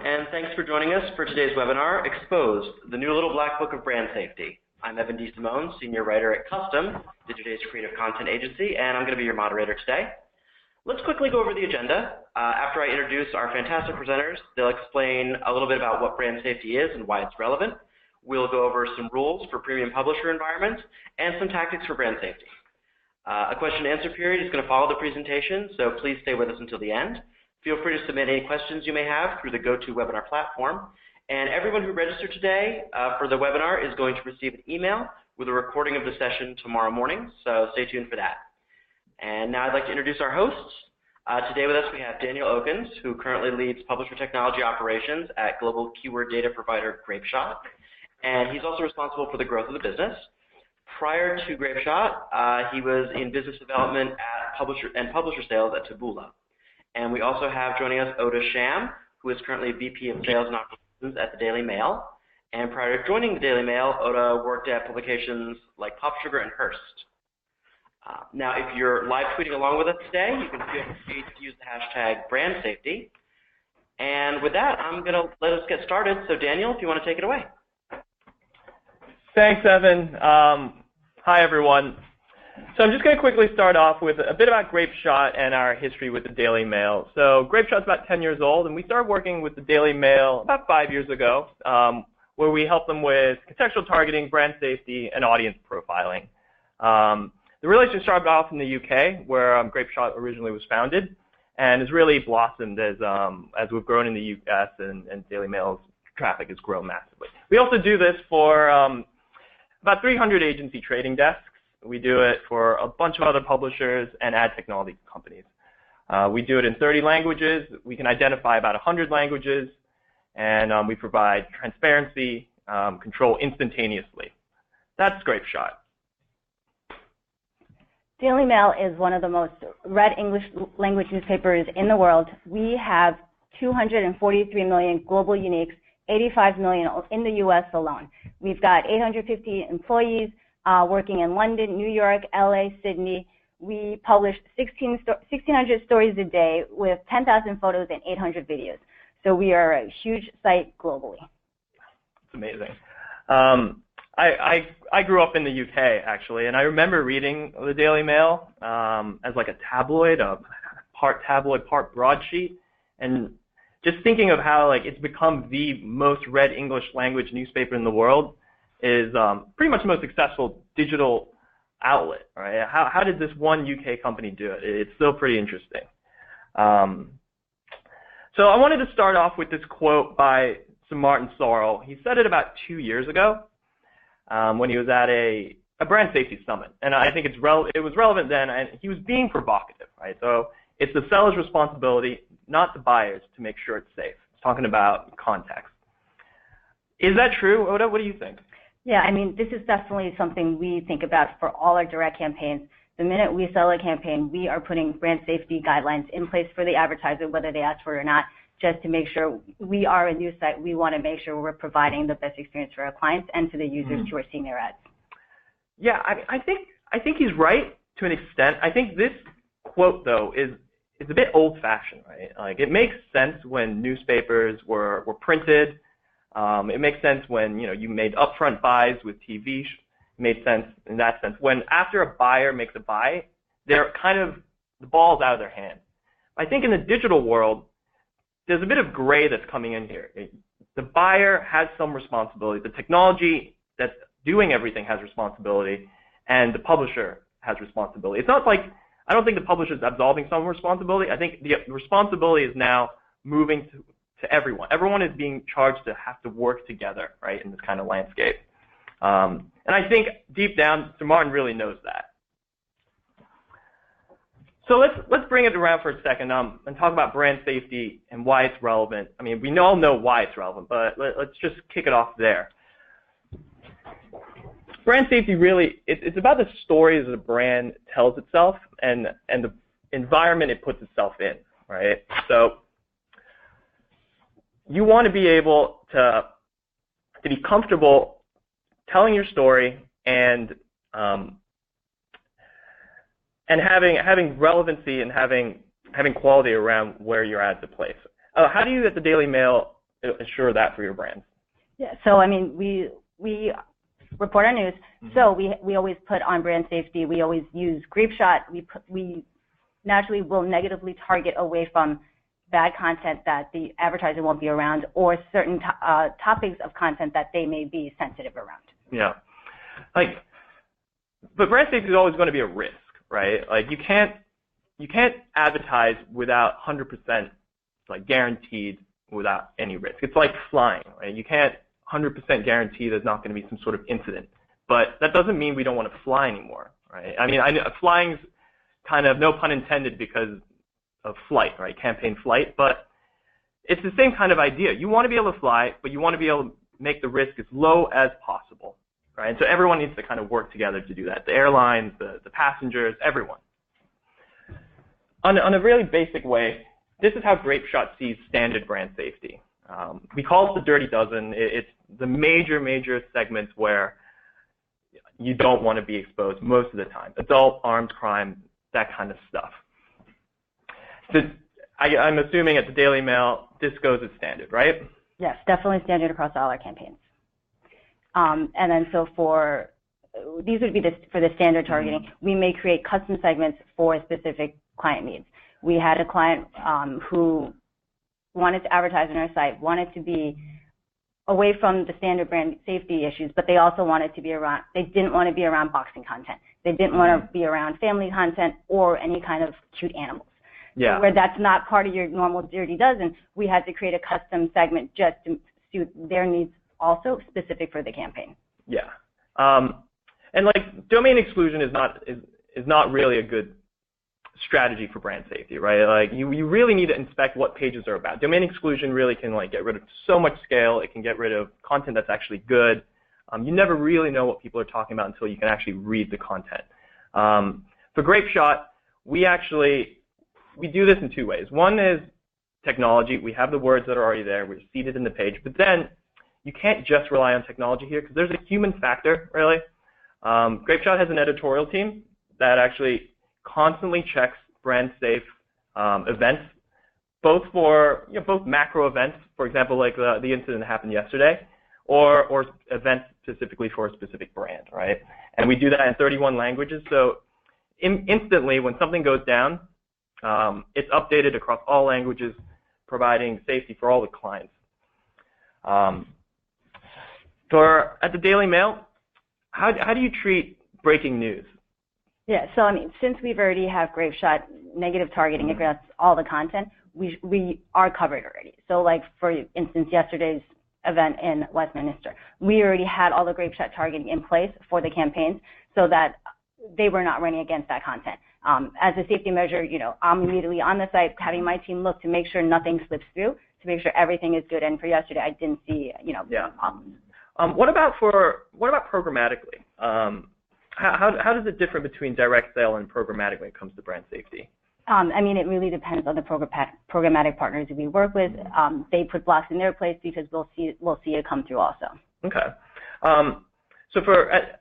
and thanks for joining us for today's webinar, Exposed, the new little black book of brand safety. I'm Evan D. Simone, Senior Writer at Custom, Digiday's creative content agency, and I'm going to be your moderator today. Let's quickly go over the agenda. After I introduce our fantastic presenters, they'll explain a little bit about what brand safety is and why it's relevant. We'll go over some rules for premium publisher environments and some tactics for brand safety. A question and answer period is going to follow the presentation, so please stay with us until the end. Feel free to submit any questions you may have through the GoToWebinar platform. And everyone who registered today for the webinar is going to receive an email with a recording of the session tomorrow morning, so stay tuned for that. And now I'd like to introduce our hosts. Today with us we have Daniel Okens, who currently leads Publisher Technology Operations at global keyword data provider Grapeshot. And he's also responsible for the growth of the business. Prior to Grapeshot, he was in business development at publisher sales at Taboola. And we also have joining us Oda Sham, who is currently VP of Sales and Operations at the Daily Mail. And prior to joining the Daily Mail, Oda worked at publications like PopSugar and Hearst. Now, if you're live tweeting along with us today, you can feel free to use the hashtag brand safety. And with that, I'm going to let us get started. So Daniel, if you want to take it away. Thanks, Evan. Hi, everyone. So I'm just going to quickly start off with a bit about Grapeshot and our history with the Daily Mail. So Grapeshot's about 10 years old, and we started working with the Daily Mail about 5 years ago, where we helped them with contextual targeting, brand safety, and audience profiling. The relationship started off in the UK, where Grapeshot originally was founded, and has really blossomed as we've grown in the US and Daily Mail's traffic has grown massively. We also do this for about 300 agency trading desks. We do it for a bunch of other publishers and ad technology companies. We do it in 30 languages. We can identify about 100 languages, and we provide transparency, control instantaneously. That's Grapeshot. Daily Mail is one of the most read English language newspapers in the world. We have 243 million global uniques, 85 million in the US alone. We've got 850 employees working in London, New York, LA, Sydney. We publish 1,600 stories a day with 10,000 photos and 800 videos. So we are a huge site globally. It's amazing. I grew up in the UK, actually, and I remember reading the Daily Mail as like a tabloid, part tabloid, part broadsheet, and just thinking of how like it's become the most read English language newspaper in the world is pretty much the most successful digital outlet, right? How did this one UK company do it? It's still pretty interesting. So I wanted to start off with this quote by Sir Martin Sorrell. He said it about 2 years ago when he was at a brand safety summit, and I think it was relevant then, and he was being provocative, right? So it's the seller's responsibility, not the buyer's, to make sure it's safe. It's talking about context. Is that true, Oda? What do you think? Yeah, I mean, this is definitely something we think about for all our direct campaigns. The minute we sell a campaign, we are putting brand safety guidelines in place for the advertiser, whether they ask for it or not, just to make sure we are a news site. We want to make sure we're providing the best experience for our clients and to the users who are seeing their ads. Yeah, I think he's right to an extent. I think this quote, though, is a bit old-fashioned, right? Like, it makes sense when newspapers were printed. It makes sense when you made upfront buys with TV. It made sense in that sense. When after a buyer makes a buy, they're kind of the ball's out of their hand. I think in the digital world, there's a bit of gray that's coming in here. The buyer has some responsibility. The technology that's doing everything has responsibility, and the publisher has responsibility. It's not like I don't think the publisher is absolving some responsibility. I think the responsibility is now moving to everyone. Everyone is being charged to have to work together, right, in this kind of landscape. And I think deep down, Sir Martin really knows that. So let's bring it around for a second and talk about brand safety and why it's relevant. I mean, we all know why it's relevant, but let's just kick it off there. Brand safety really, it's about the stories the brand tells itself and the environment it puts itself in, right? So you want to be able to be comfortable telling your story and having relevancy and having quality around where your ads are placed. How do you at the Daily Mail assure that for your brands? Yeah, so I mean, we report our news, so we always put on brand safety. We always use Grapeshot. We naturally will negatively target away from bad content that the advertiser won't be around, or certain topics of content that they may be sensitive around. Yeah, but brand safety is always going to be a risk, right? Like you can't advertise without 100% guaranteed without any risk. It's like flying, right? You can't 100% guarantee there's not going to be some sort of incident, but that doesn't mean we don't want to fly anymore, right? I mean, flying's kind of, no pun intended, because of flight, right? Campaign flight, but it's the same kind of idea. You want to be able to fly, but you want to be able to make the risk as low as possible, right? And so everyone needs to kind of work together to do that. The airlines, the passengers, everyone. On a really basic way, this is how Grapeshot sees standard brand safety. We call it the dirty dozen. It's the major segments where you don't want to be exposed most of the time. Adult, armed crime, that kind of stuff. So I'm assuming at the Daily Mail, this goes as standard, right? Yes, definitely standard across all our campaigns. And then so these would be for the standard targeting. We may create custom segments for specific client needs. We had a client who wanted to advertise on our site, wanted to be away from the standard brand safety issues, but they also wanted to be around, they didn't want to be around boxing content. They didn't want to be around family content or any kind of cute animals. Yeah. So where that's not part of your normal dirty dozen, we had to create a custom segment just to suit their needs, also specific for the campaign. Yeah. And domain exclusion is not really a good strategy for brand safety, right? Like you really need to inspect what pages are about. Domain exclusion really can get rid of so much scale. It can get rid of content that's actually good. You never really know what people are talking about until you can actually read the content. For Grapeshot, we do this in two ways. One is technology. We have the words that are already there. We're seated in the page. But then you can't just rely on technology here because there's a human factor, really. Grapeshot has an editorial team that actually constantly checks brand safe events, both for both macro events, for example, like the incident that happened yesterday, or events specifically for a specific brand, right? And we do that in 31 languages. So instantly, when something goes down, it's updated across all languages, providing safety for all the clients. At the Daily Mail, how do you treat breaking news? Yeah, so I mean, since we've already have Grapeshot negative targeting across all the content, we are covered already. So like, for instance, yesterday's event in Westminster, we already had all the Grapeshot targeting in place for the campaigns so that they were not running against that content. As a safety measure, I'm immediately on the site having my team look to make sure nothing slips through, to make sure everything is good. And for yesterday, I didn't see, problems. What about programmatically? How does it differ between direct sale and programmatic when it comes to brand safety? I mean, it really depends on the programmatic partners we work with. They put blocks in their place because we'll see it come through also. Okay. So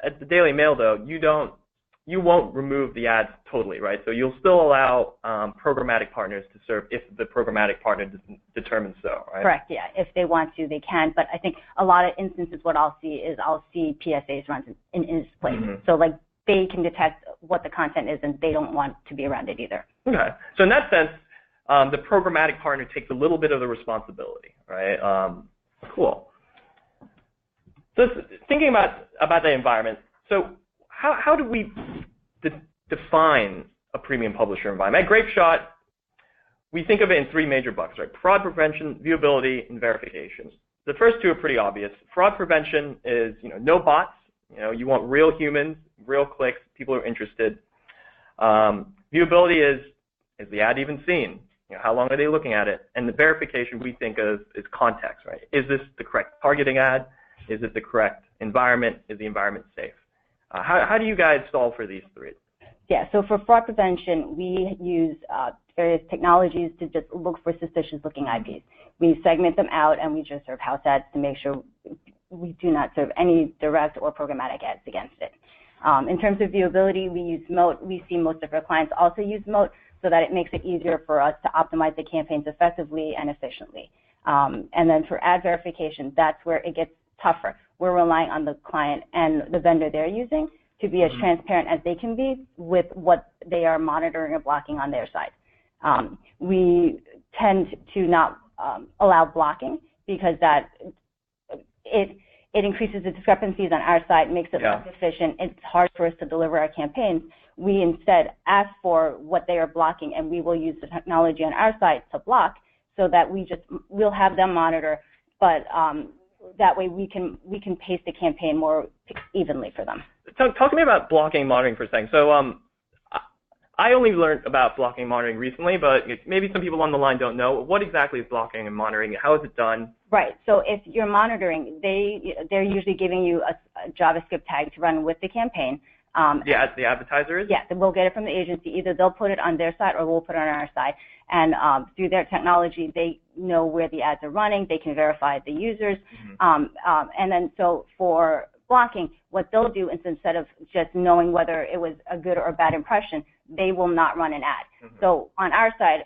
at the Daily Mail, though, you won't remove the ads totally, right? So you'll still allow programmatic partners to serve if the programmatic partner determines so, right? Correct, yeah. If they want to, they can. But I think a lot of instances what I'll see PSAs run in its place. So like they can detect what the content is and they don't want to be around it either. Okay. So in that sense, the programmatic partner takes a little bit of the responsibility, right? Cool. So thinking about the environment, so how do we define a premium publisher environment? At Grapeshot, we think of it in three major buckets, right? Fraud prevention, viewability, and verification. The first two are pretty obvious. Fraud prevention is, no bots. You want real humans, real clicks, people who are interested. Viewability is the ad even seen? How long are they looking at it? And the verification we think of is context, right? Is this the correct targeting ad? Is it the correct environment? Is the environment safe? How do you guys solve for these three? Yeah, so for fraud prevention, we use various technologies to just look for suspicious-looking IPs. We segment them out, and we just serve house ads to make sure we do not serve any direct or programmatic ads against it. In terms of viewability, we use Moat. We see most of our clients also use Moat so that it makes it easier for us to optimize the campaigns effectively and efficiently. And then for ad verification, that's where it gets tougher. We're relying on the client and the vendor they're using to be as transparent as they can be with what they are monitoring or blocking on their side. We tend to not allow blocking because it increases the discrepancies on our side, makes it less efficient. It's hard for us to deliver our campaigns. We instead ask for what they are blocking, and we will use the technology on our side to block so that we'll have them monitor, but that way we can pace the campaign more evenly for them. Talk to me about blocking and monitoring for a second. So I only learned about blocking and monitoring recently, but maybe some people on the line don't know. What exactly is blocking and monitoring? How is it done? Right. So if you're monitoring, they're usually giving you a JavaScript tag to run with the campaign. The advertiser is? Yeah, we'll get it from the agency. Either they'll put it on their side or we'll put it on our side. And through their technology, they know where the ads are running. They can verify the users. And then so for blocking, what they'll do is instead of just knowing whether it was a good or a bad impression, they will not run an ad. So on our side,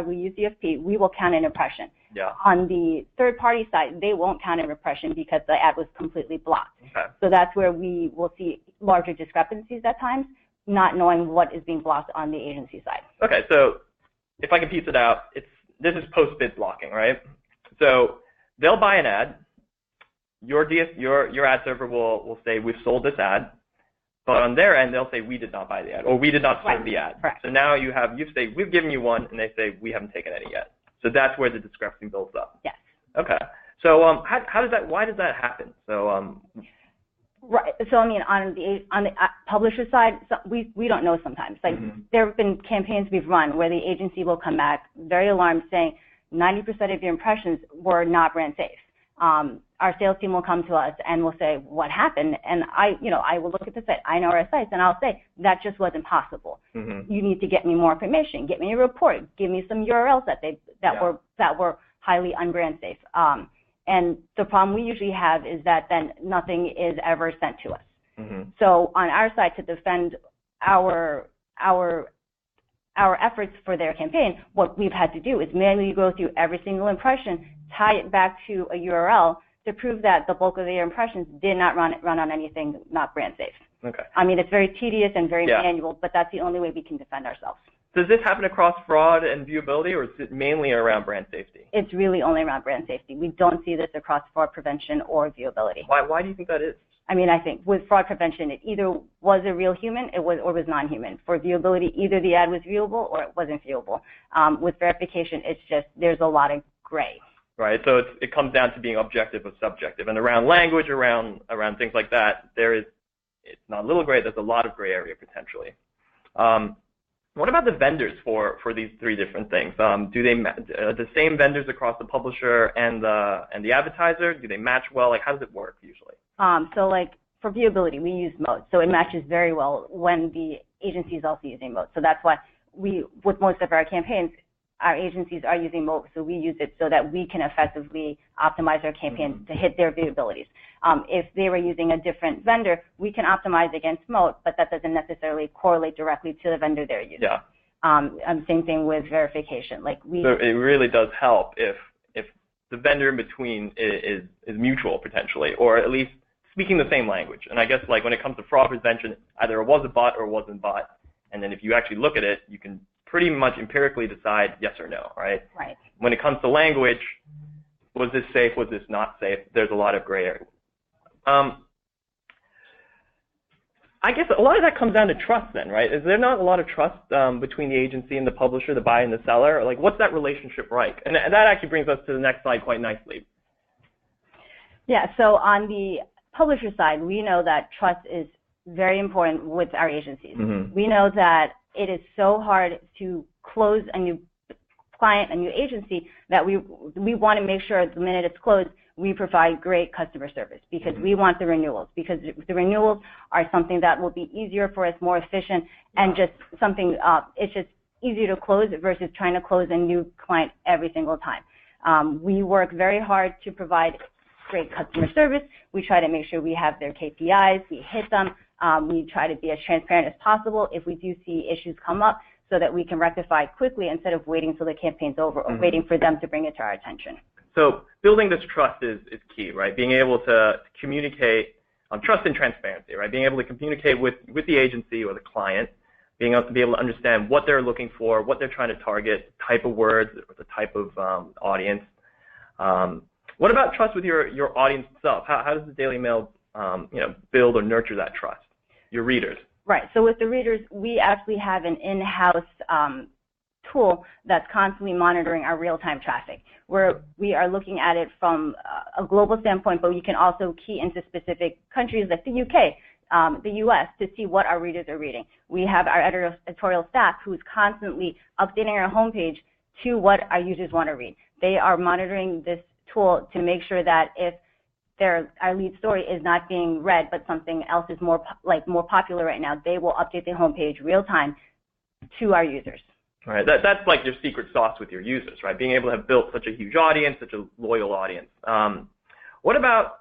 we use DFP, we will count an impression. Yeah. On the third-party side, they won't count an impression because the ad was completely blocked. Okay. So that's where we will see larger discrepancies at times, not knowing what is being blocked on the agency side. Okay, so if I can piece it out, this is post-bid blocking, right? So they'll buy an ad. Your ad server will say, we've sold this ad. But on their end, they'll say, we did not buy the ad, or we did not serve the ad. Correct. So now you say, we've given you one, and they say, we haven't taken any yet. So that's where the discrepancy builds up. Yes. Okay. So why does that happen? So right. So I mean, on the publisher side, we don't know sometimes. Like there have been campaigns we've run where the agency will come back very alarmed, saying 90% of your impressions were not brand safe. Our sales team will come to us and will say, what happened? And I will look at the site. I know our sites, and I'll say, that just wasn't possible. You need to get me more information. Get me a report. Give me some URLs that were highly unbrand safe. And the problem we usually have is that then nothing is ever sent to us. So on our side, to defend our efforts for their campaign, what we've had to do is manually go through every single impression, tie it back to a URL to prove that the bulk of their impressions did not run on anything not brand safe. Okay. I mean, it's very tedious and very manual, but that's the only way we can defend ourselves. Does this happen across fraud and viewability, or is it mainly around brand safety? It's really only around brand safety. We don't see this across fraud prevention or viewability. Why do you think that is? I mean, I think with fraud prevention, it either was a real human or was non-human. For viewability, either the ad was viewable or it wasn't viewable. With verification, it's just there's a lot of gray. Right. So it comes down to being objective or subjective, and around language, around things like that, it's not a little gray. There's a lot of gray area potentially. What about the vendors for these three different things? Do they the same vendors across the publisher and the advertiser? Do they match well? Like, how does it work usually? So like for viewability, we use Moat, so it matches very well when the agency is also using Moat. So that's why with most of our campaigns, our agencies are using Moat, so we use it so that we can effectively optimize our campaigns to hit their viewabilities. If they were using a different vendor, we can optimize against Moat, but that doesn't necessarily correlate directly to the vendor they're using. Yeah. Same thing with verification. So it really does help if the vendor in between is mutual potentially, or at least speaking the same language. And I guess like when it comes to fraud prevention, either it was a bot or it wasn't bot. And then if you actually look at it, you can pretty much empirically decide yes or no, right? Right. When it comes to language, was this safe, was this not safe? There's a lot of gray area. I guess a lot of that comes down to trust then, right? Is there not a lot of trust between the agency and the publisher, the buyer and the seller? Like, what's that relationship like? And that actually brings us to the next slide quite nicely. Yeah, so on the publisher side, we know that trust is very important with our agencies. We know that it is so hard to close a new client, a new agency, that we want to make sure the minute it's closed, we provide great customer service because we want the renewals, because the renewals are something that will be easier for us, more efficient, and just something, it's just easier to close versus trying to close a new client every single time. We work very hard to provide great customer service. We try to make sure we have their KPIs, we hit them. We try to be as transparent as possible if we do see issues come up so that we can rectify quickly instead of waiting till the campaign's over or waiting for them to bring it to our attention. So building this trust is key, right? Being able to communicate, trust and transparency, right? Being able to communicate with the agency or the client, being able to be able to understand what they're looking for, what they're trying to target, type of words, or the type of audience. What about trust with your audience itself? How does the Daily Mail, build or nurture that trust? Your readers. Right. So with the readers, we actually have an in-house tool that's constantly monitoring our real-time traffic, where we are looking at it from a global standpoint, but we can also key into specific countries like the UK, the US, to see what our readers are reading. We have our editorial staff who's constantly updating our homepage to what our users want to read. They are monitoring this tool to make sure that if our lead story is not being read, but something else is more popular right now, they will update the homepage real time to our users. All right, that's like your secret sauce with your users, right? Being able to have built such a huge audience, such a loyal audience. What about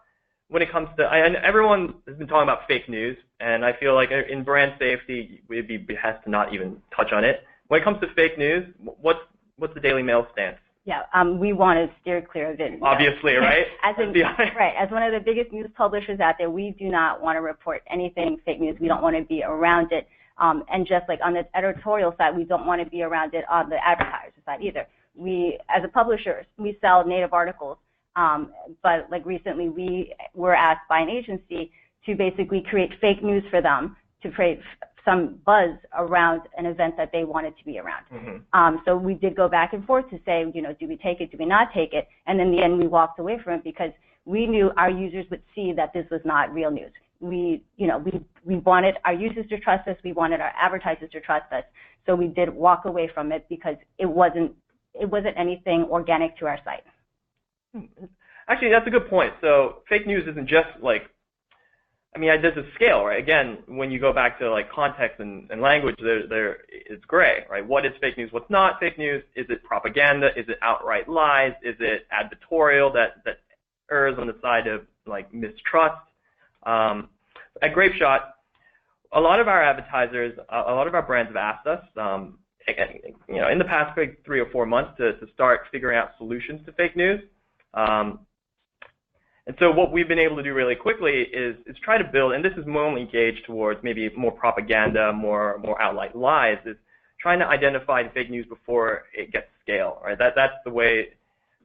when it comes to, everyone has been talking about fake news, and I feel like in brand safety, we'd be behest to not even touch on it. When it comes to fake news, what's the Daily Mail stance? Yeah, we want to steer clear of it. Obviously, right? Right. As one of the biggest news publishers out there, we do not want to report anything fake news. We don't want to be around it. And just like on the editorial side, we don't want to be around it on the advertiser side either. We, as a publisher, we sell native articles. But like recently, we were asked by an agency to basically create fake news for them to create some buzz around an event that they wanted to be around. So we did go back and forth to say, do we take it, do we not take it? And in the end, we walked away from it because we knew our users would see that this was not real news. We wanted our users to trust us. We wanted our advertisers to trust us. So we did walk away from it because it wasn't anything organic to our site. Actually, that's a good point. So fake news isn't just like, there's a scale, right? Again, when you go back to like context and language, it's gray, right? What is fake news? What's not fake news? Is it propaganda? Is it outright lies? Is it advertorial that errs on the side of like mistrust? At Grapeshot, a lot of our advertisers, a lot of our brands have asked us, in the past 3 or 4 months to start figuring out solutions to fake news. And so what we've been able to do really quickly is try to build, and this is more engaged towards maybe more propaganda, more outright lies, is trying to identify the fake news before it gets scale, right? That's the way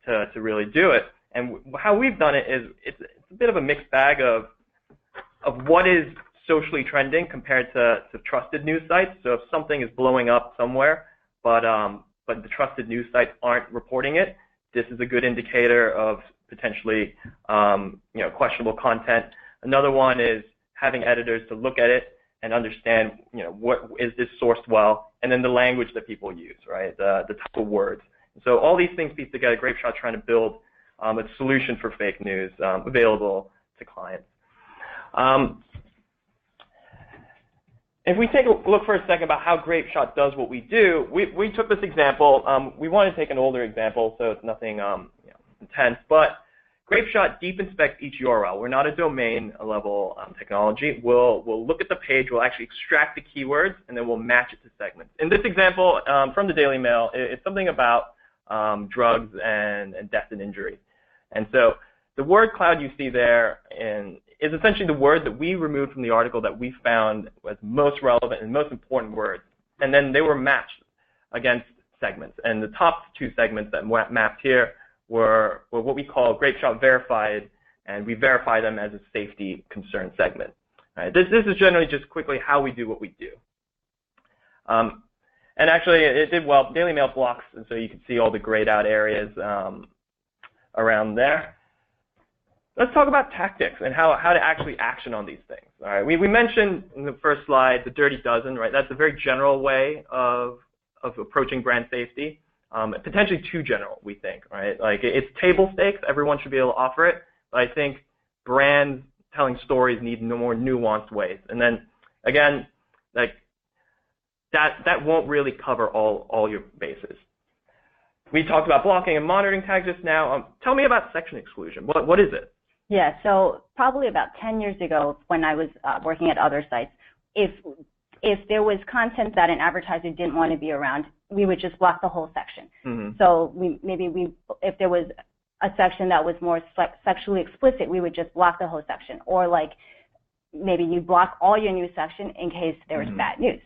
to really do it. And how we've done it is it's a bit of a mixed bag of what is socially trending compared to trusted news sites. So if something is blowing up somewhere, but the trusted news sites aren't reporting it, this is a good indicator of potentially questionable content. Another one is having editors to look at it and understand, what is this sourced well, and then the language that people use, right? The type of words. So all these things piece together. Grapeshot trying to build a solution for fake news available to clients. If we take a look for a second about how Grapeshot does what we do, we took this example. We want to take an older example, so it's nothing intense, but Grapeshot deep inspects each URL. We're not a domain level technology. We'll look at the page, we'll actually extract the keywords, and then we'll match it to segments. In this example from the Daily Mail, it's something about drugs and death and injury. And so the word cloud you see there is essentially the word that we removed from the article that we found was most relevant and most important words. And then they were matched against segments. And the top 2 segments that mapped here were what we call Grapeshot verified, and we verify them as a safety concern segment. Right? This is generally just quickly how we do what we do. And actually, it did well. Daily Mail blocks, and so you can see all the grayed out areas around there. Let's talk about tactics and how to actually action on these things. All right, we mentioned in the first slide the dirty dozen, right? That's a very general way of approaching brand safety. Potentially too general, we think, right? Like it's table stakes. Everyone should be able to offer it, but I think brands telling stories need more nuanced ways. And then again, like that won't really cover all your bases. We talked about blocking and monitoring tags just now. Tell me about section exclusion. What is it? Yeah, so probably about 10 years ago when I was working at other sites, if if there was content that an advertiser didn't want to be around, we would just block the whole section. Mm-hmm. So if there was a section that was more sexually explicit, we would just block the whole section. Or like maybe you block all your news section in case there was Mm-hmm. bad news.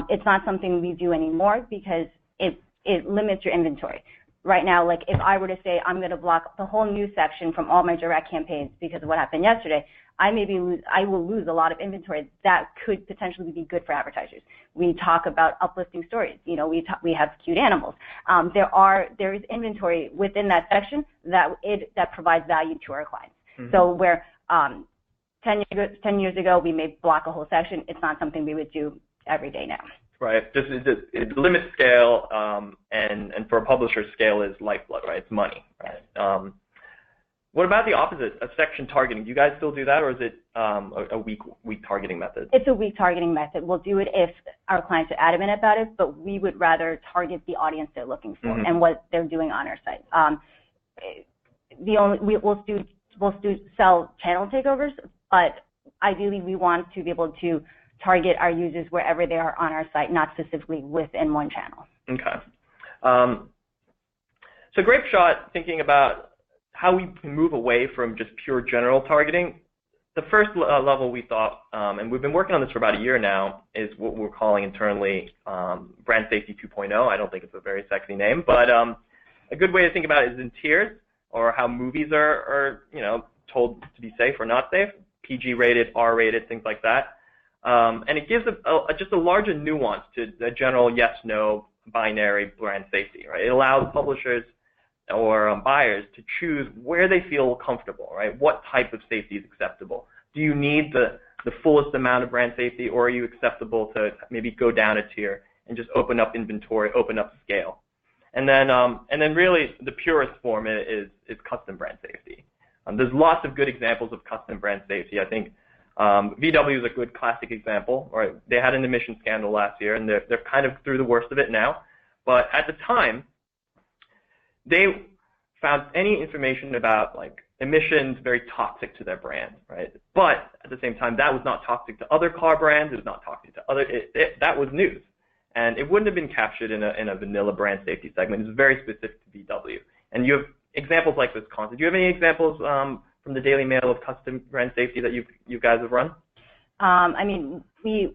It's not something we do anymore because it limits your inventory. Right now, like if I were to say I'm going to block the whole news section from all my direct campaigns because of what happened yesterday, I will lose a lot of inventory that could potentially be good for advertisers. We talk about uplifting stories. You know, we have cute animals. There is inventory within that section that provides value to our clients. Mm-hmm. So where 10 years ago we may block a whole section, it's not something we would do every day now. Right. It limits scale, and for a publisher, scale is lifeblood, right? It's money, right? What about the opposite, a section targeting? Do you guys still do that, or is it a weak targeting method? It's a weak targeting method. We'll do it if our clients are adamant about it, but we would rather target the audience they're looking for Mm-hmm. and what they're doing on our site. We'll sell channel takeovers, but ideally we want to be able to target our users wherever they are on our site, not specifically within one channel. Okay. So Grapeshot, thinking about how we can move away from just pure general targeting, the first level we thought, and we've been working on this for about a year now, is what we're calling internally brand safety 2.0. I don't think it's a very sexy name, but a good way to think about it is in tiers, or how movies are told to be safe or not safe, PG rated, R rated, things like that. And it gives just a larger nuance to the general yes/no binary brand safety, right? It allows publishers or buyers to choose where they feel comfortable, right? What type of safety is acceptable? Do you need the fullest amount of brand safety, or are you acceptable to maybe go down a tier and just open up inventory, open up scale? And then really the purest form is custom brand safety. There's lots of good examples of custom brand safety. I think VW is a good classic example. Right? They had an emission scandal last year, and they're kind of through the worst of it now. But at the time, they found any information about like emissions very toxic to their brand, right? But at the same time, that was not toxic to other car brands. It was not toxic to other. That was news, and it wouldn't have been captured in a vanilla brand safety segment. It's very specific to VW, and you have examples like this content. Do you have any examples from the Daily Mail of custom brand safety that you guys have run? I mean, we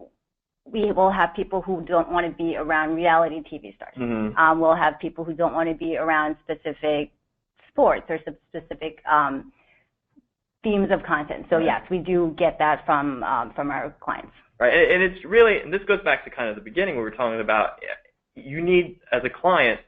will have people who don't want to be around reality TV stars. Mm-hmm. We'll have people who don't want to be around specific sports or specific themes of content. So yes, we do get that from our clients. Right, and it's really, and this goes back to kind of the beginning where we were talking about, you need, as a client,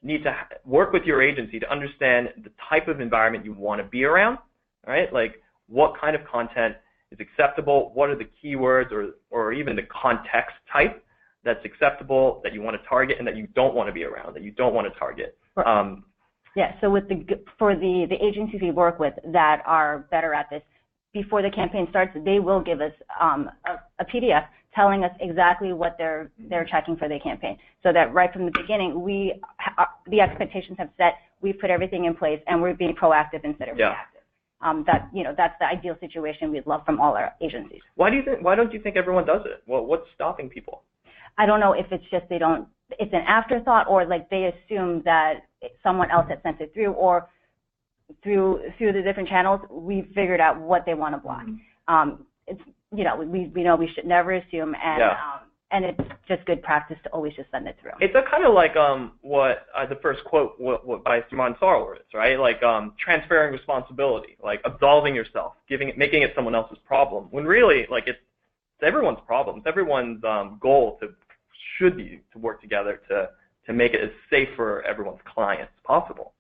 need to work with your agency to understand the type of environment you want to be around, right? Like what kind of content is acceptable, what are the keywords or even the context type that's acceptable, that you want to target, and that you don't want to be around, that you don't want to target. Yeah, so for the agencies we work with that are better at this, before the campaign starts, they will give us a PDF telling us exactly what they're checking for their campaign, so that right from the beginning, the expectations have set, we've put everything in place, and we're being proactive instead of reactive. That's the ideal situation we'd love from all our agencies. Why don't you think everyone does it? What's stopping people? I don't know if it's just it's an afterthought, or like they assume that someone else had sent it through, or through the different channels, we've figured out what they want to block. Mm-hmm. It's we know we should never assume, and it's just good practice to always just send it through. It's a kind of like what the first quote what by Simon Sorrell is, right? Like transferring responsibility, like absolving yourself, making it someone else's problem. When really, like it's everyone's problem. It's everyone's goal should be to work together to make it as safe for everyone's clients as possible.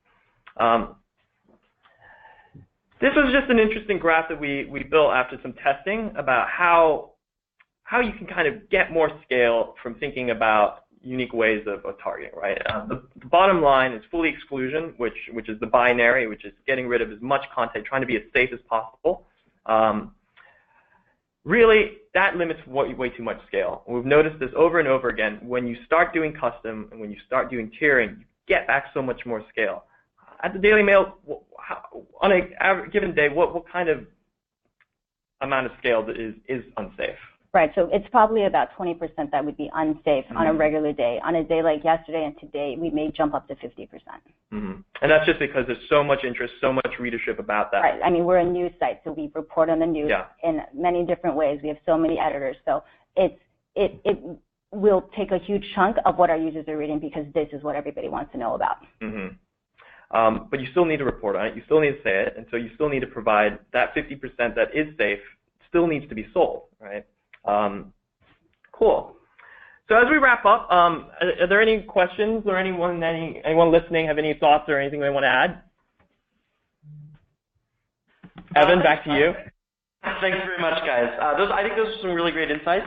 This was just an interesting graph that we built after some testing about how you can kind of get more scale from thinking about unique ways of targeting, right? The bottom line is fully exclusion, which is the binary, which is getting rid of as much content, trying to be as safe as possible. Really, that limits way too much scale. We've noticed this over and over again. When you start doing custom and when you start doing tiering, you get back so much more scale. At the Daily Mail, on a given day, what kind of amount of scale is unsafe? Right, so it's probably about 20% that would be unsafe on a regular day. On a day like yesterday and today, we may jump up to 50%. And that's just because there's so much interest, so much readership about that. Right, I mean, we're a news site, so we report on the news in many different ways. We have so many editors, so it will take a huge chunk of what our users are reading because this is what everybody wants to know about. But you still need to report on it, you still need to say it, and so you still need to provide that 50% that is safe still needs to be sold, right? Cool. So as we wrap up, are there any questions or anyone listening have any thoughts or anything they want to add? Evan, back to you. Thanks very much, guys. I think those are some really great insights.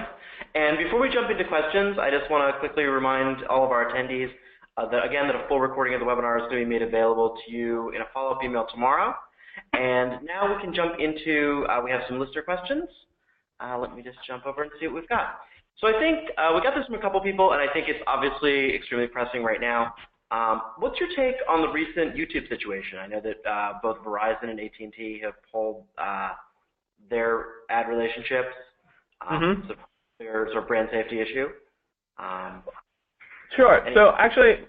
And before we jump into questions, I just want to quickly remind all of our attendees that a full recording of the webinar is going to be made available to you in a follow-up email tomorrow. And now we can jump into, we have some listener questions. Let me just jump over and see what we've got. So I think we got this from a couple people, and I think it's obviously extremely pressing right now. What's your take on the recent YouTube situation? I know that both Verizon and AT&T have pulled their ad relationships. So there's a brand safety issue. Sure. So actually,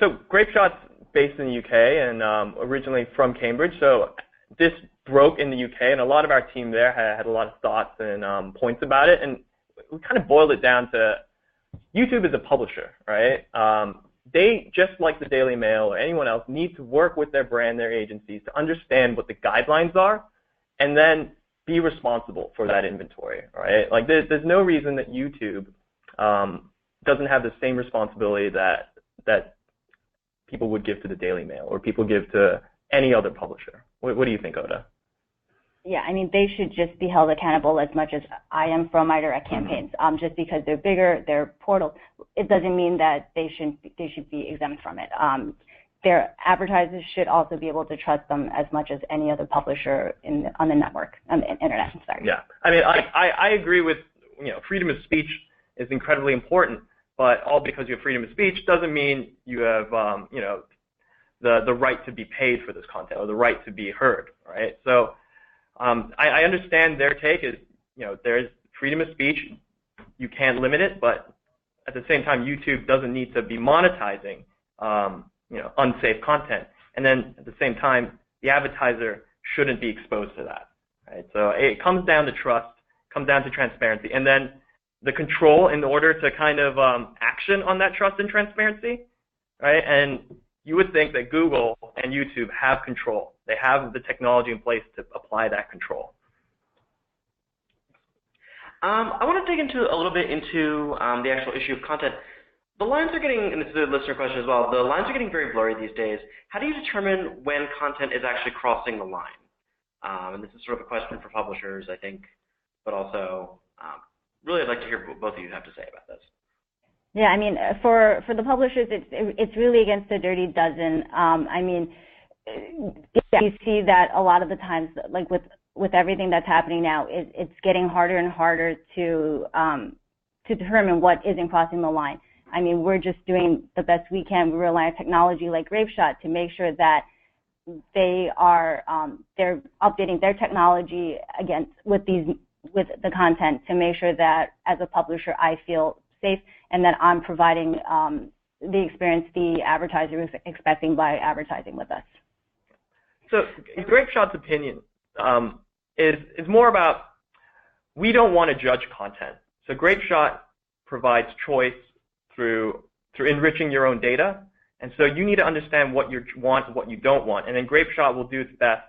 so Grapeshot's based in the UK and originally from Cambridge. So this broke in the UK, and a lot of our team there had a lot of thoughts and points about it. And we kind of boiled it down to YouTube is a publisher, right? They, just like the Daily Mail or anyone else, need to work with their brand, their agencies, to understand what the guidelines are, and then be responsible for that inventory, right? Like there's no reason that YouTube doesn't have the same responsibility that people would give to the Daily Mail or people give to any other publisher. What do you think, Oda? Yeah, I mean, they should just be held accountable as much as I am from my direct campaigns. Just because they're bigger, they're portal, it doesn't mean that they should be exempt from it. Their advertisers should also be able to trust them as much as any other publisher on the network, on the internet. Sorry. Yeah, I mean, I agree with, freedom of speech is incredibly important, but all because you have freedom of speech doesn't mean you have, the right to be paid for this content or the right to be heard, right? So I understand their take is, there's freedom of speech, you can't limit it, but at the same time, YouTube doesn't need to be monetizing, unsafe content. And then at the same time, the advertiser shouldn't be exposed to that, right? So it comes down to trust, comes down to transparency, and then the control in order to kind of action on that trust and transparency, right? And you would think that Google and YouTube have control. They have the technology in place to apply that control. I want to dig into a little bit into the actual issue of content. The lines are getting, and this is a listener question as well, the lines are getting very blurry these days. How do you determine when content is actually crossing the line? And this is sort of a question for publishers, I think, but also really I'd like to hear what both of you have to say about this. Yeah, I mean, for the publishers, it's really against the dirty dozen. I mean, you see that a lot of the times, like with everything that's happening now, it's getting harder and harder to determine what isn't crossing the line. I mean, we're just doing the best we can. We rely on technology like Grapeshot to make sure that they are they're updating their technology with the content to make sure that as a publisher I feel safe and that I'm providing the experience the advertiser is expecting by advertising with us. So Grapeshot's opinion is more about we don't want to judge content. So Grapeshot provides choice through enriching your own data, and so you need to understand what you want and what you don't want, and then Grapeshot will do its best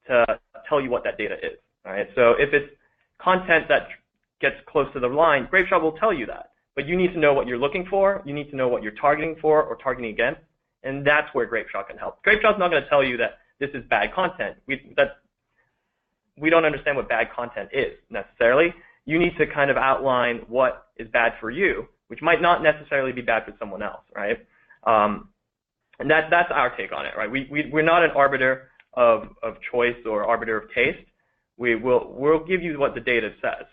to tell you what that data is. All right. So if it's content that gets close to the line, Grapeshot will tell you that, but you need to know what you're looking for. You need to know what you're targeting for or targeting against, and that's where Grapeshot can help. Grapeshot's not going to tell you that this is bad content. We don't understand what bad content is necessarily. You need to kind of outline what is bad for you, which might not necessarily be bad for someone else, right? And that's our take on it, right? We're not an arbiter of choice or arbiter of taste. We'll give you what the data says.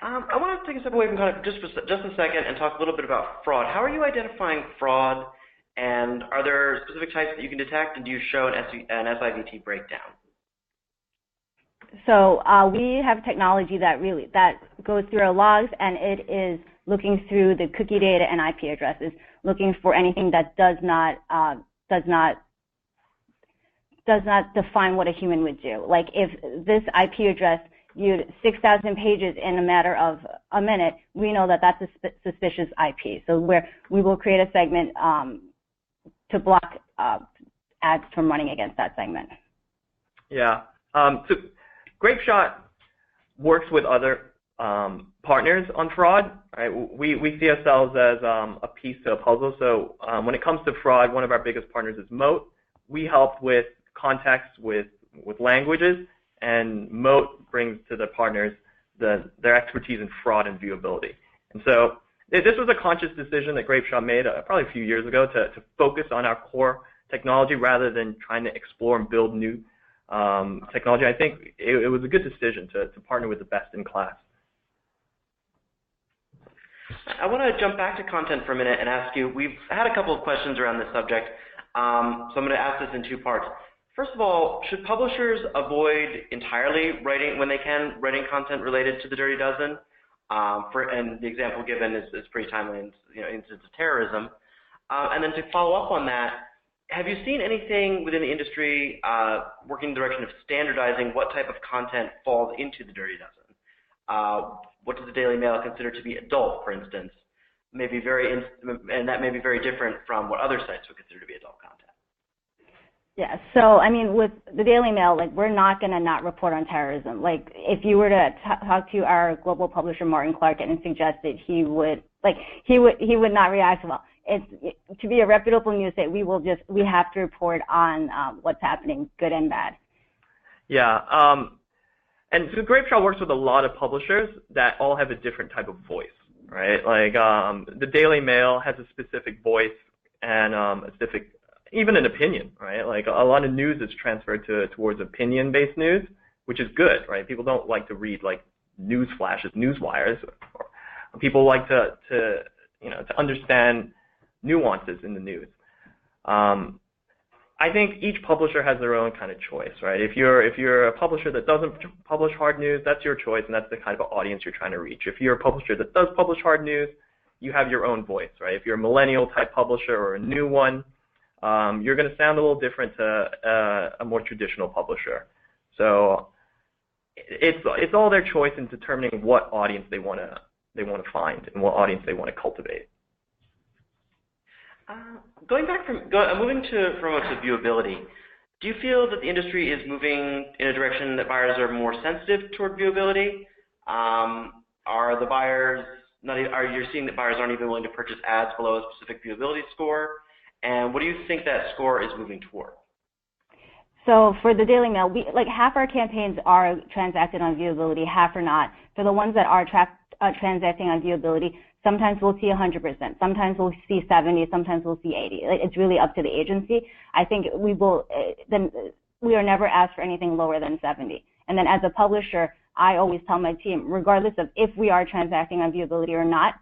I want to take a step away from kind of just a second and talk a little bit about fraud. How are you identifying fraud, and are there specific types that you can detect, and do you show an SIVT breakdown? So we have technology that goes through our logs, and it is looking through the cookie data and IP addresses, looking for anything that does not define what a human would do. Like if this IP address viewed 6,000 pages in a matter of a minute, we know that that's a suspicious IP. So we will create a segment to block ads from running against that segment. Yeah. So Grapeshot works with other partners on fraud. Right? We see ourselves as a piece to a puzzle. So when it comes to fraud, one of our biggest partners is Moat. We help with context with languages, and Moat brings to the partners their expertise in fraud and viewability. And so this was a conscious decision that Grapeshot made probably a few years ago to focus on our core technology rather than trying to explore and build new technology. I think it was a good decision to partner with the best in class. I want to jump back to content for a minute and ask you, we've had a couple of questions around this subject, so I'm going to ask this in two parts. First of all, should publishers avoid entirely writing content related to the Dirty Dozen? And the example given is pretty timely in instance of terrorism. And then to follow up on that, have you seen anything within the industry working in the direction of standardizing what type of content falls into the Dirty Dozen? What does the Daily Mail consider to be adult, for instance? And that may be very different from what other sites would consider to be adult content. Yeah, so I mean, with the Daily Mail, like we're not going to not report on terrorism. Like if you were to talk to our global publisher Martin Clark and suggest that he would not react well. To be a reputable news site, we have to report on what's happening, good and bad. Yeah, and so Grapeshot works with a lot of publishers that all have a different type of voice, right? Like the Daily Mail has a specific voice and a specific, even an opinion, right? Like a lot of news is transferred towards opinion-based news, which is good, right? People don't like to read like news flashes, news wires. People like to understand nuances in the news. I think each publisher has their own kind of choice, right? If you're a publisher that doesn't publish hard news, that's your choice, and that's the kind of audience you're trying to reach. If you're a publisher that does publish hard news, you have your own voice, right? If you're a millennial type publisher or a new one, you're going to sound a little different to a more traditional publisher. So it's all their choice in determining what audience they want to find and what audience they want to cultivate. Moving to viewability, do you feel that the industry is moving in a direction that buyers are more sensitive toward viewability? Are you seeing that buyers aren't even willing to purchase ads below a specific viewability score? And what do you think that score is moving toward? So for the Daily Mail, half our campaigns are transacted on viewability, half are not. For the ones that are transacting on viewability, sometimes we'll see 100%, sometimes we'll see 70, sometimes we'll see 80. It's really up to the agency. I think we are never asked for anything lower than 70. And then as a publisher, I always tell my team, regardless of if we are transacting on viewability or not,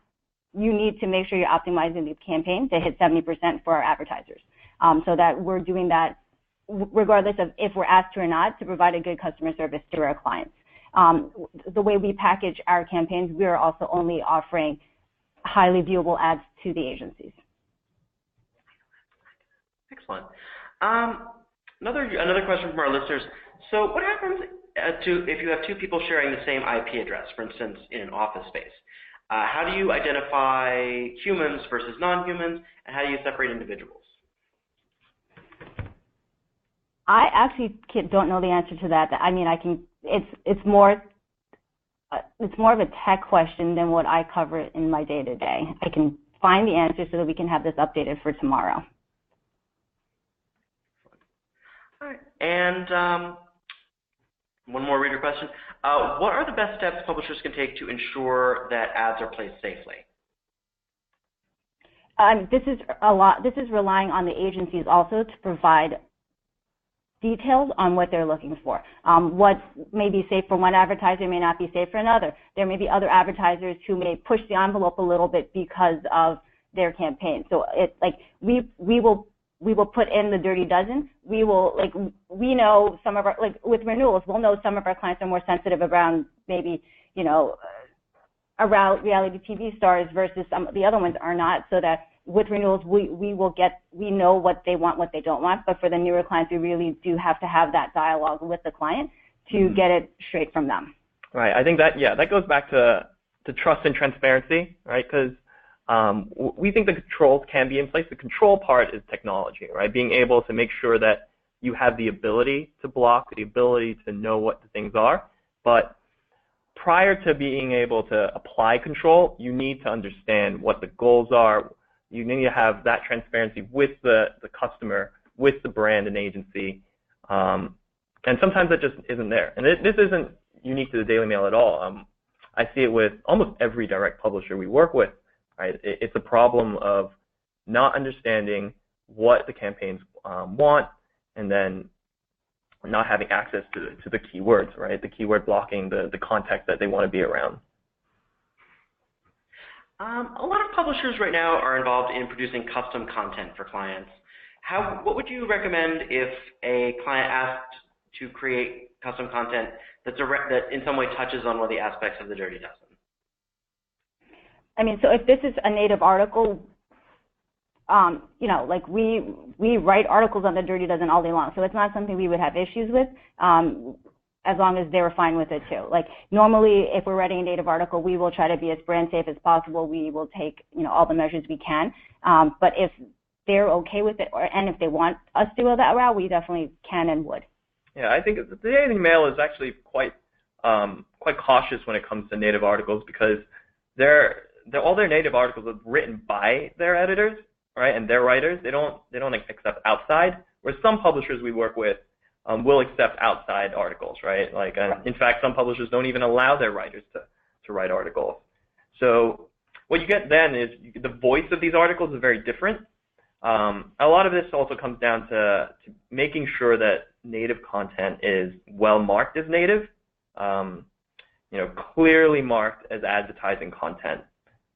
you need to make sure you're optimizing the campaign to hit 70% for our advertisers, so that we're doing that regardless of if we're asked to or not, to provide a good customer service to our clients. The way we package our campaigns, we are also only offering highly viewable ads to the agencies. Excellent. Another question from our listeners. So what happens if you have two people sharing the same IP address, for instance, in an office space? How do you identify humans versus non-humans, and how do you separate individuals? I actually don't know the answer to that. I mean, it's more of a tech question than what I cover in my day-to-day. I can find the answer so that we can have this updated for tomorrow. All right. And one more reader question. What are the best steps publishers can take to ensure that ads are placed safely? This is relying on the agencies also to provide details on what they're looking for. What may be safe for one advertiser may not be safe for another. There may be other advertisers who may push the envelope a little bit because of their campaign. So we will we will put in the dirty dozen. We will, like, we know some of our, like, with renewals, we'll know some of our clients are more sensitive around maybe, you know, around reality TV stars versus some of the other ones are not, so that with renewals, we know what they want, what they don't want. But for the newer clients, we really do have to have that dialogue with the client to get it straight from them. Right. I think that, yeah, that goes back to trust and transparency, right? Because we think the controls can be in place. The control part is technology, right? Being able to make sure that you have the ability to block, the ability to know what the things are. But prior to being able to apply control, you need to understand what the goals are. You need to have that transparency with the customer, with the brand and agency. And sometimes that just isn't there. And this isn't unique to the Daily Mail at all. I see it with almost every direct publisher we work with. Right? It's a problem of not understanding what the campaigns want, and then not having access to the keywords, right? The keyword blocking, the context that they want to be around. A lot of publishers right now are involved in producing custom content for clients. What would you recommend if a client asked to create custom content that in some way touches on one of the aspects of the Dirty Dozen? I mean, so if this is a native article, you know, like we write articles on the Dirty Dozen all day long, so it's not something we would have issues with, as long as they were fine with it too. Like normally, if we're writing a native article, we will try to be as brand safe as possible. We will take, you know, all the measures we can. But if they're okay with it, and if they want us to go that route, we definitely can and would. Yeah, I think the Daily Mail is actually quite cautious when it comes to native articles, because all their native articles are written by their editors, right, and their writers. They don't accept outside. Whereas some publishers we work with will accept outside articles, right? Like, in fact, some publishers don't even allow their writers to write articles. So what you get then is the voice of these articles is very different. A lot of this also comes down to making sure that native content is well marked as native, you know, clearly marked as advertising content,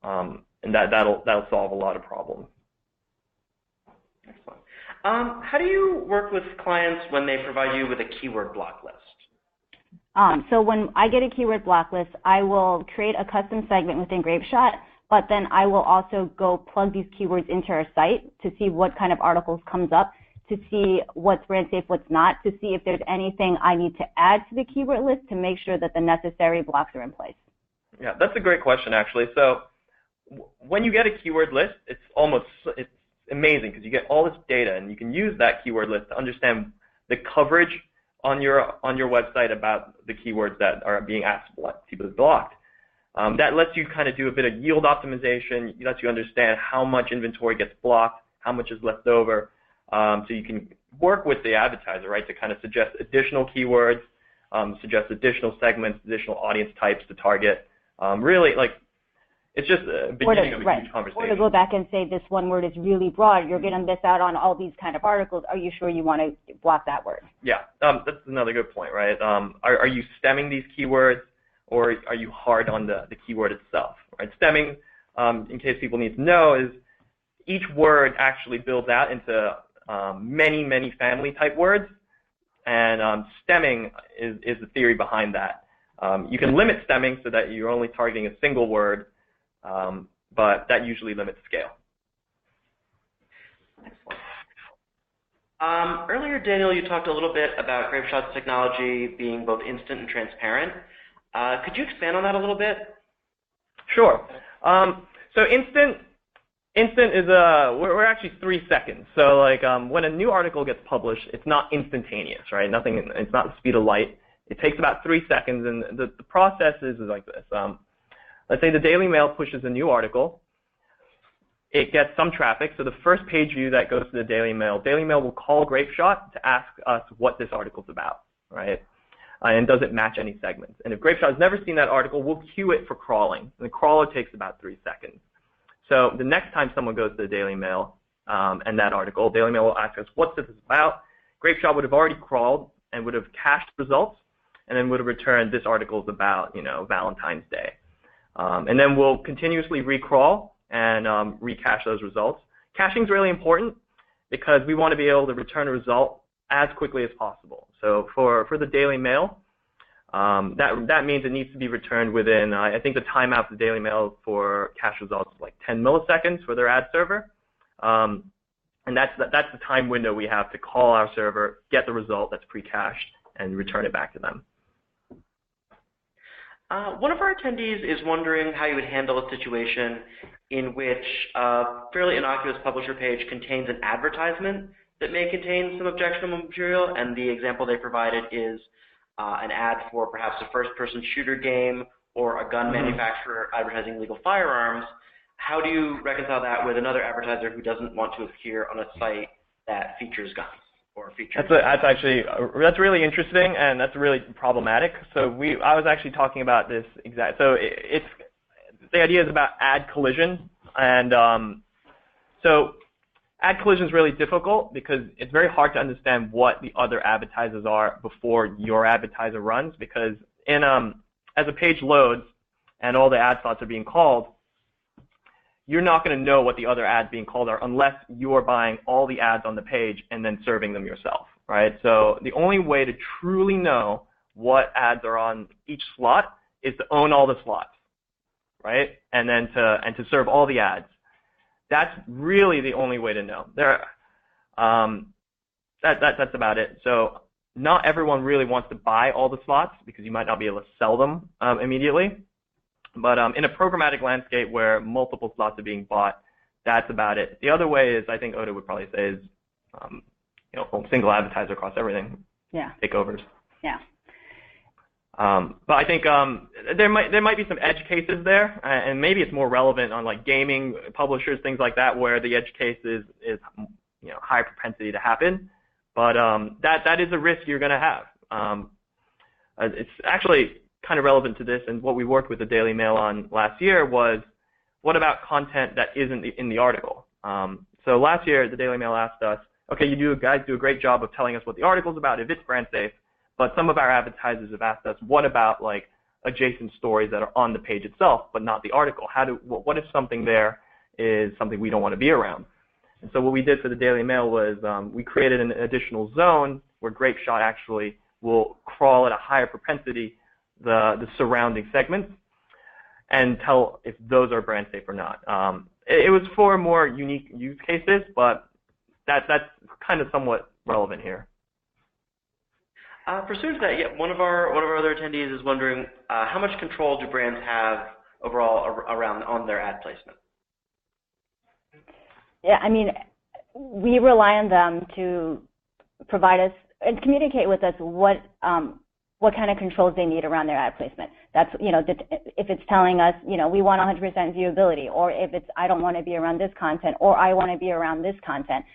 and that'll solve a lot of problems. Excellent. How do you work with clients when they provide you with a keyword block list? So when I get a keyword block list, I will create a custom segment within Grapeshot, but then I will also go plug these keywords into our site to see what kind of articles comes up, to see what's brand safe, what's not, to see if there's anything I need to add to the keyword list to make sure that the necessary blocks are in place. Yeah, that's a great question, actually. So when you get a keyword list, it's amazing because you get all this data, and you can use that keyword list to understand the coverage on your website about the keywords that are being asked to be blocked. That lets you kind of do a bit of yield optimization. It lets you understand how much inventory gets blocked, how much is left over, so you can work with the advertiser, right, to kind of suggest additional keywords, suggest additional segments, additional audience types to target. Really, like, it's just a beginning of a huge conversation. Or to go back and say this one word is really broad, you're going to miss out on all these kind of articles. Are you sure you want to block that word? Yeah, that's another good point, right? Are you stemming these keywords, or are you hard on the keyword itself? Right? Stemming, in case people need to know, is each word actually builds out into many family type words, and stemming is the theory behind that. You can limit stemming so that you're only targeting a single word, but that usually limits scale. Excellent. Earlier, Daniel, you talked a little bit about Grapeshot's technology being both instant and transparent. Could you expand on that a little bit? Sure. So instant is we're actually 3 seconds. So like when a new article gets published, it's not instantaneous, right? It's not the speed of light. It takes about 3 seconds, and the process is like this. Let's say the Daily Mail pushes a new article. It gets some traffic, so the first page view that goes to the Daily Mail will call Grapeshot to ask us what this article's about, right? And does it match any segments? And if Grapeshot has never seen that article, we'll queue it for crawling. And the crawler takes about 3 seconds. So the next time someone goes to the Daily Mail and that article, Daily Mail will ask us, what's this about? Grapeshot would have already crawled and would have cached results, and then would have returned this article is about, you know, Valentine's Day. And then we'll continuously recrawl and recache those results. Caching is really important. because we want to be able to return a result as quickly as possible. So for the Daily Mail, that means it needs to be returned within, I think the timeout for the Daily Mail for cache results is like 10 milliseconds for their ad server. And that's the time window we have to call our server, get the result that's pre-cached, and return it back to them. One of our attendees is wondering how you would handle a situation in which a fairly innocuous publisher page contains an advertisement that may contain some objectionable material, and the example they provided is an ad for perhaps a first-person shooter game or a gun manufacturer advertising illegal firearms. How do you reconcile that with another advertiser who doesn't want to appear on a site that features guns or features? That's really interesting, and that's really problematic. So I was actually talking about this exact. So the idea is about ad collision, and so ad collision is really difficult because it's very hard to understand what the other advertisers are before your advertiser runs, because as a page loads and all the ad slots are being called, you're not going to know what the other ads being called are unless you're buying all the ads on the page and then serving them yourself, right? So the only way to truly know what ads are on each slot is to own all the slots, right? And then to serve all the ads. That's really the only way to know. That's about it. So not everyone really wants to buy all the slots because you might not be able to sell them immediately. But in a programmatic landscape where multiple slots are being bought, that's about it. The other way is, I think Oda would probably say, is single advertiser across everything. Yeah. Takeovers. Yeah. But I think there might be some edge cases there, and maybe it's more relevant on like gaming publishers, things like that, where the edge case is high propensity to happen. But that is a risk you're going to have. It's actually kind of relevant to this, and what we worked with the Daily Mail on last year was, what about content that isn't in the article? So last year, the Daily Mail asked us, okay, you guys do a great job of telling us what the article's about, if it's brand safe, but some of our advertisers have asked us, what about like adjacent stories that are on the page itself, but not the article? What if something there is something we don't want to be around? And so what we did for the Daily Mail was we created an additional zone where Grapeshot actually will crawl at a higher propensity the surrounding segments and tell if those are brand safe or not. It was for more unique use cases, but that's kind of somewhat relevant here. Pursuant to that, one of our other attendees is wondering how much control do brands have overall on their ad placement? Yeah, I mean, we rely on them to provide us and communicate with us what kind of controls they need around their ad placement. That's, if it's telling us, we want 100% viewability, or if it's, I don't want to be around this content, or I want to be around this content.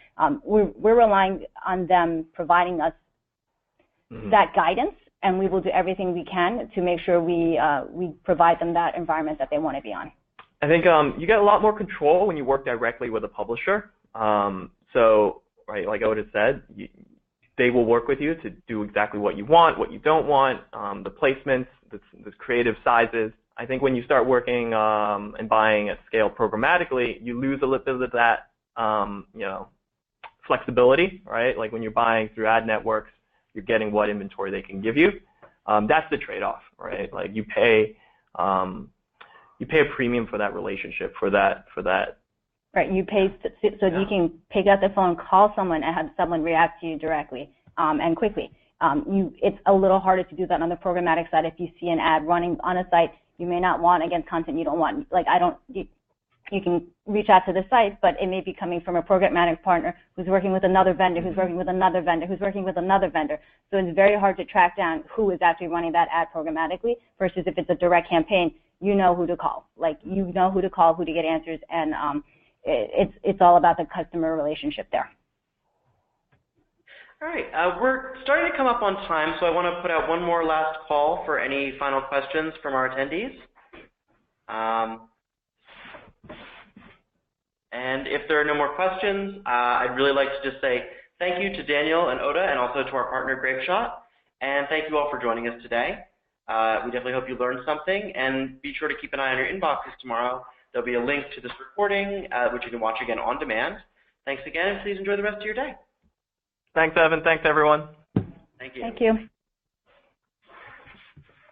We're relying on them providing us that guidance, and we will do everything we can to make sure we provide them that environment that they want to be on. I think you get a lot more control when you work directly with a publisher. So, right, like Oda said, they will work with you to do exactly what you want, what you don't want, the placements, the creative sizes. I think when you start working and buying at scale programmatically, you lose a little bit of that, flexibility, right? Like when you're buying through ad networks, you're getting what inventory they can give you. That's the trade-off, right? Like you pay a premium for that relationship, for that. Right, you pay so you can pick up the phone, call someone, and have someone react to you directly and quickly. It's a little harder to do that on the programmatic side. If you see an ad running on a site you may not want against content you don't want. Like you can reach out to the site, but it may be coming from a programmatic partner who's working with another vendor, who's working with another vendor, who's working with another vendor. So it's very hard to track down who is actually running that ad programmatically versus if it's a direct campaign, you know who to call. Like you know who to call, who to get answers, and it's all about the customer relationship there. All right, we're starting to come up on time, so I want to put out one more last call for any final questions from our attendees. And if there are no more questions, I'd really like to just say thank you to Daniel and Oda, and also to our partner Grapeshot, and thank you all for joining us today. We definitely hope you learned something, and be sure to keep an eye on your inboxes tomorrow. There'll be a link to this recording, which you can watch again on demand. Thanks again, and please enjoy the rest of your day. Thanks, Evan. Thanks, everyone. Thank you. Thank you.